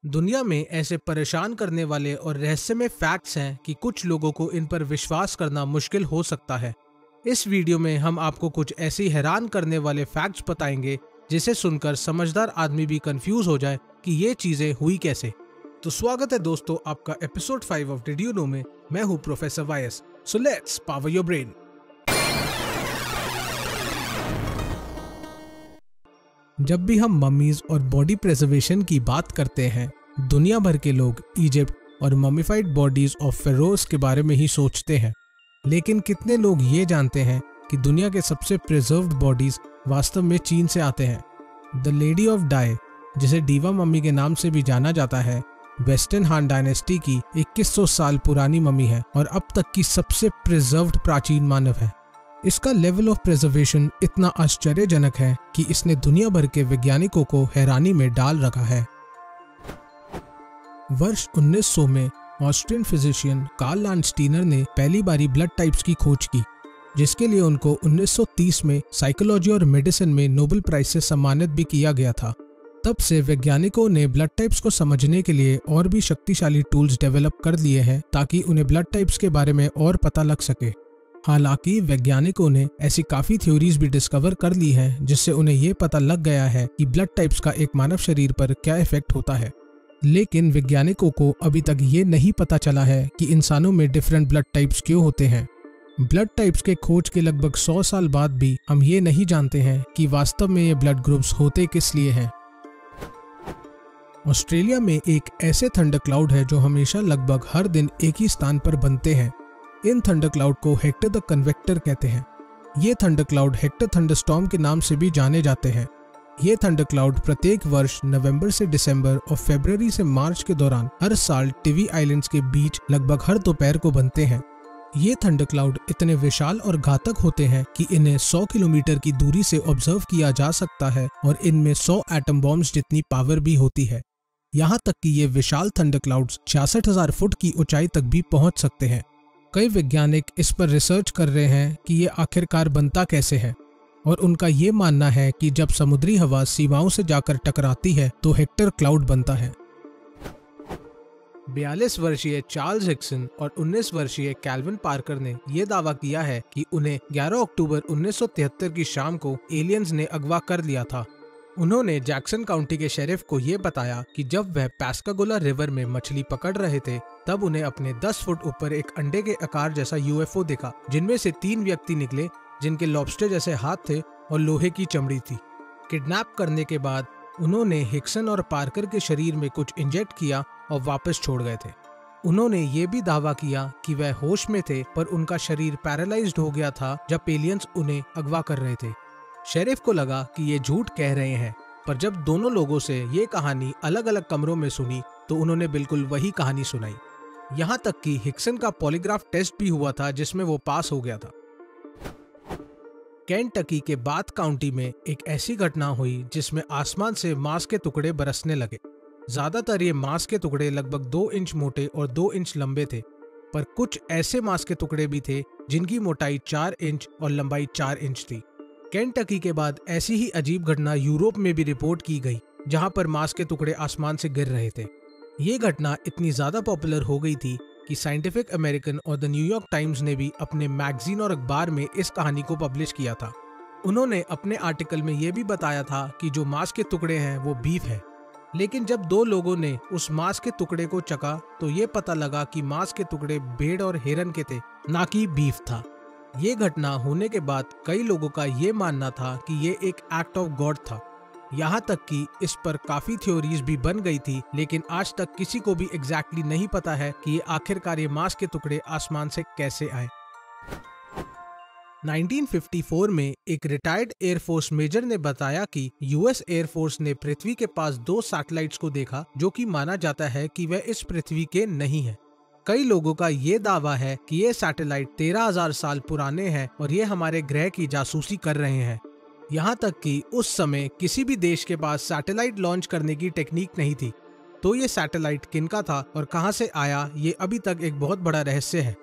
दुनिया में ऐसे परेशान करने वाले और रहस्यमय फैक्ट्स हैं कि कुछ लोगों को इन पर विश्वास करना मुश्किल हो सकता है। इस वीडियो में हम आपको कुछ ऐसी हैरान करने वाले फैक्ट्स बताएंगे जिसे सुनकर समझदार आदमी भी कंफ्यूज हो जाए कि ये चीजें हुई कैसे। तो स्वागत है दोस्तों आपका episode 5 of did you know में। मैं हूँ प्रोफेसर वायस। So let's power your brain. जब भी हम मम्मीज और बॉडी प्रिजर्वेशन की बात करते हैं, दुनिया भर के लोग इजिप्ट और मम्मीफाइड बॉडीज ऑफ फेरोज के बारे में ही सोचते हैं। लेकिन कितने लोग ये जानते हैं कि दुनिया के सबसे प्रिजर्व्ड बॉडीज वास्तव में चीन से आते हैं। द लेडी ऑफ डाई, जिसे डीवा मम्मी के नाम से भी जाना जाता है, वेस्टर्न हान डायनेस्टी की 2100 साल पुरानी मम्मी है और अब तक की सबसे प्रिजर्व्ड प्राचीन मानव है। इसका लेवल ऑफ प्रिजर्वेशन इतना आश्चर्यजनक है कि इसने दुनिया भर के वैज्ञानिकों को हैरानी में डाल रखा है। वर्ष 1900 में ऑस्ट्रियन फिजिशियन कार्ल लांडस्टीनर ने पहली बारी ब्लड टाइप्स की खोज की, जिसके लिए उनको 1930 में साइकोलॉजी और मेडिसिन में नोबेल प्राइज से सम्मानित भी किया गया था। तब से वैज्ञानिकों ने ब्लड टाइप्स को समझने के लिए और भी शक्तिशाली टूल्स डेवलप कर लिए हैं ताकि उन्हें ब्लड टाइप्स के बारे में और पता लग सके। हालांकि वैज्ञानिकों ने ऐसी काफी थ्योरीज भी डिस्कवर कर ली हैं जिससे उन्हें ये पता लग गया है कि ब्लड टाइप्स का एक मानव शरीर पर क्या इफेक्ट होता है। लेकिन वैज्ञानिकों को अभी तक ये नहीं पता चला है कि इंसानों में डिफरेंट ब्लड टाइप्स क्यों होते हैं। ब्लड टाइप्स के खोज के लगभग 100 साल बाद भी हम ये नहीं जानते हैं कि वास्तव में ये ब्लड ग्रुप्स होते किस लिए हैं। ऑस्ट्रेलिया में एक ऐसे थंडर क्लाउड है जो हमेशा लगभग हर दिन एक ही स्थान पर बनते हैं। इन थंडर क्लाउड को हेक्टर द कन्वेक्टर कहते हैं। ये थंडर क्लाउड हेक्टर थंडरस्टॉर्म के नाम से भी जाने जाते हैं। ये थंडर क्लाउड प्रत्येक वर्ष नवंबर से दिसंबर और फरवरी से मार्च के दौरान हर साल टिवी आइलैंड्स के बीच लगभग हर दोपहर को बनते हैं। ये थंडर क्लाउड इतने विशाल और घातक होते हैं कि इन्हें 100 किलोमीटर की दूरी से ऑब्जर्व किया जा सकता है और इनमें 100 एटम बॉम्ब्स जितनी पावर भी होती है। यहाँ तक कि ये विशाल थंडर क्लाउड्स 66,000 फुट की ऊंचाई तक भी पहुंच सकते हैं। कई वैज्ञानिक इस पर रिसर्च कर रहे हैं कि ये आखिरकार बनता कैसे है, और उनका ये मानना है कि जब समुद्री हवा सीमाओं से जाकर टकराती है तो हेक्टर क्लाउड बनता है। 42 वर्षीय चार्ल्स हिक्सन और 19 वर्षीय कैल्विन पार्कर ने यह दावा किया है कि उन्हें 11 अक्टूबर 1973 की शाम को एलियंस ने अगवा कर लिया था। उन्होंने जैक्सन काउंटी के शेरिफ को ये बताया कि जब वह पैस्कागोला रिवर में मछली पकड़ रहे थे तब उन्हें अपने 10 फुट ऊपर एक अंडे के आकार जैसा यूएफओ देखा, जिनमें से 3 व्यक्ति निकले जिनके लॉबस्टर जैसे हाथ थे और लोहे की चमड़ी थी। किडनैप करने के बाद उन्होंने हिक्सन और पार्कर के शरीर में कुछ इंजेक्ट किया और वापस छोड़ गए थे। उन्होंने ये भी दावा किया कि वह होश में थे पर उनका शरीर पैरालाइज्ड हो गया था जब एलियंस उन्हें अगवा कर रहे थे। शेरिफ को लगा कि ये झूठ कह रहे हैं, पर जब दोनों लोगों से ये कहानी अलग अलग कमरों में सुनी तो उन्होंने बिल्कुल वही कहानी सुनाई। यहाँ तक कि हिक्सन का पॉलीग्राफ टेस्ट भी हुआ था जिसमें वो पास हो गया था। केंटकी के बाथ काउंटी में एक ऐसी घटना हुई जिसमें आसमान से मांस के टुकड़े बरसने लगे। ज्यादातर ये मांस के टुकड़े लगभग 2 इंच मोटे और 2 इंच लंबे थे, पर कुछ ऐसे मांस के टुकड़े भी थे जिनकी मोटाई 4 इंच और लंबाई 4 इंच थी। केंटकी के बाद ऐसी ही अजीब घटना यूरोप में भी रिपोर्ट की गई, जहां पर मांस के टुकड़े आसमान से गिर रहे थे। ये घटना इतनी ज्यादा पॉपुलर हो गई थी कि साइंटिफिक अमेरिकन और द न्यूयॉर्क टाइम्स ने भी अपने मैगजीन और अखबार में इस कहानी को पब्लिश किया था। उन्होंने अपने आर्टिकल में यह भी बताया था कि जो मांस के टुकड़े हैं वो बीफ है। लेकिन जब 2 लोगों ने उस मांस के टुकड़े को चखा तो ये पता लगा कि मांस के टुकड़े भेड़ और हिरन के थे, ना कि बीफ था। ये घटना होने के बाद कई लोगों का ये मानना था कि ये एक एक्ट ऑफ गॉड था। यहाँ तक कि इस पर काफी थ्योरीज भी बन गई थी, लेकिन आज तक किसी को भी एग्जैक्टली नहीं पता है कि ये आखिरकार ये मांस के टुकड़े आसमान से कैसे आए। 1954 में एक रिटायर्ड एयरफोर्स मेजर ने बताया कि यूएस एयरफोर्स ने पृथ्वी के पास 2 सैटेलाइट्स को देखा जो कि माना जाता है कि वह इस पृथ्वी के नहीं है। कई लोगों का ये दावा है कि ये सैटेलाइट 13,000 साल पुराने हैं और ये हमारे ग्रह की जासूसी कर रहे हैं। यहाँ तक कि उस समय किसी भी देश के पास सैटेलाइट लॉन्च करने की टेक्निक नहीं थी, तो ये सैटेलाइट किनका था और कहां से आया ये अभी तक एक बहुत बड़ा रहस्य है।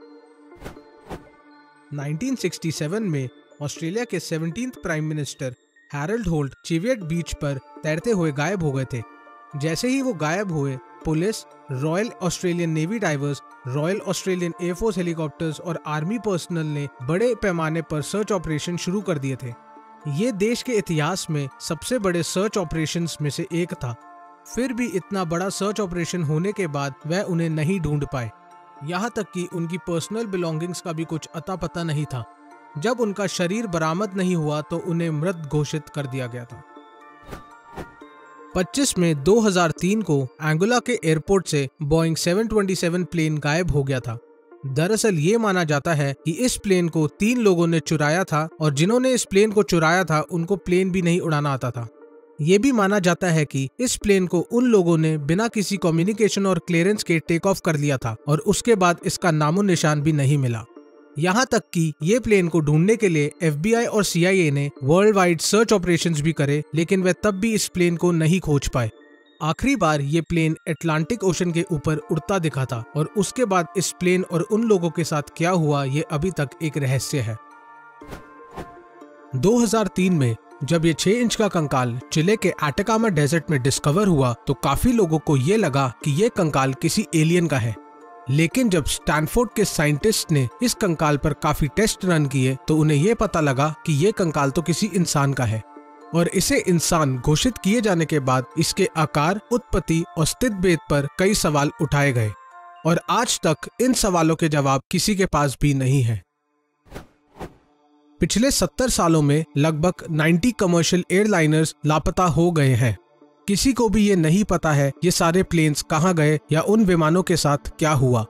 1967 में ऑस्ट्रेलिया के 17th prime minister Harold Holt Cheviot beach पर तैरते हुए गायब हो गए थे। जैसे ही वो गायब हुए police, royal Australian navy diverse, royal Australian air force helicopters और आर्मी पर्सनल ने बड़े पैमाने पर सर्च ऑपरेशन शुरू कर दिए थे। ये देश के इतिहास में सबसे बड़े सर्च ऑपरेशंस में से एक था। फिर भी इतना बड़ा सर्च ऑपरेशन होने के बाद वह उन्हें नहीं ढूंढ पाए। यहाँ तक कि उनकी पर्सनल बिलोंगिंग्स का भी कुछ अता पता नहीं था। जब उनका शरीर बरामद नहीं हुआ तो उन्हें मृत घोषित कर दिया गया था। 25 मई 2003 को एंगोला के एयरपोर्ट से बोइंग 727 प्लेन गायब हो गया था। दरअसल ये माना जाता है कि इस प्लेन को 3 लोगों ने चुराया था और जिन्होंने इस प्लेन को चुराया था उनको प्लेन भी नहीं उड़ाना आता था। ये भी माना जाता है कि इस प्लेन को उन लोगों ने बिना किसी कम्युनिकेशन और क्लियरेंस के टेक ऑफ कर लिया था और उसके बाद इसका नामो निशान भी नहीं मिला। यहाँ तक कि ये प्लेन को ढूंढने के लिए FBI और CIA ने वर्ल्ड वाइड सर्च ऑपरेशंस भी करे, लेकिन वे तब भी इस प्लेन को नहीं खोज पाए। आखिरी बार ये प्लेन अटलांटिक ओशन के ऊपर उड़ता दिखा था और उसके बाद इस प्लेन और उन लोगों के साथ क्या हुआ ये अभी तक एक रहस्य है। 2003 में जब ये 6 इंच का कंकाल चिले के एटाकामा डेजर्ट में डिस्कवर हुआ तो काफी लोगों को ये लगा कि ये कंकाल किसी एलियन का है। लेकिन जब स्टैनफोर्ड के साइंटिस्ट ने इस कंकाल पर काफी टेस्ट रन किए तो उन्हें ये पता लगा कि ये कंकाल तो किसी इंसान का है और इसे इंसान घोषित किए जाने के बाद इसके आकार, उत्पत्ति और अस्तित्व पर कई सवाल उठाए गए और आज तक इन सवालों के जवाब किसी के पास भी नहीं है। पिछले 70 सालों में लगभग 90 कमर्शियल एयरलाइनर्स लापता हो गए हैं। किसी को भी ये नहीं पता है ये सारे प्लेन्स कहाँ गए या उन विमानों के साथ क्या हुआ।